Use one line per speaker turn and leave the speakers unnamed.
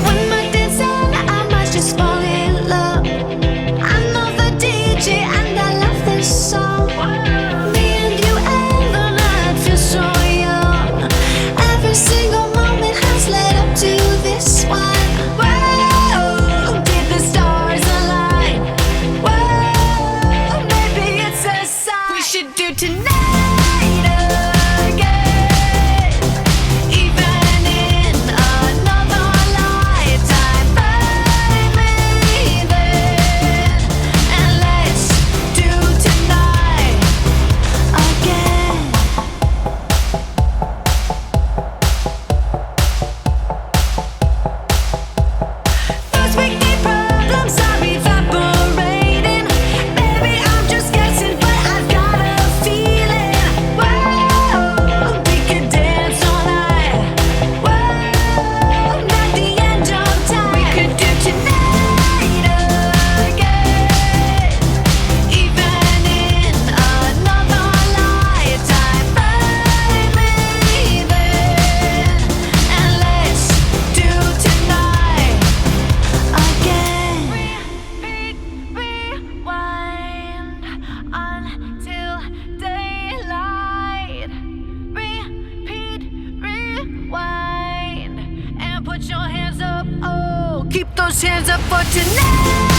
When my dance on, I might just fall in love. I know the DJ and I love this song. Me and you and the night feel so young. Every single moment has led up to this one. Whoa, did the stars align? Whoa, maybe it's a sign. We should do tonight again, even in another lifetime. Find me then, and let's do tonight again. Those weekday problems are evaporating. Maybe I'm just guessing, but I've got a feeling. Whoa, we could dance all night. Whoa, not the end of time. We could do tonight again, even in another lifetime. Find me then, and let's do tonight again. Rewind until daylight. Repeat, rewind, and put your hands up. Oh, keep those hands up for tonight.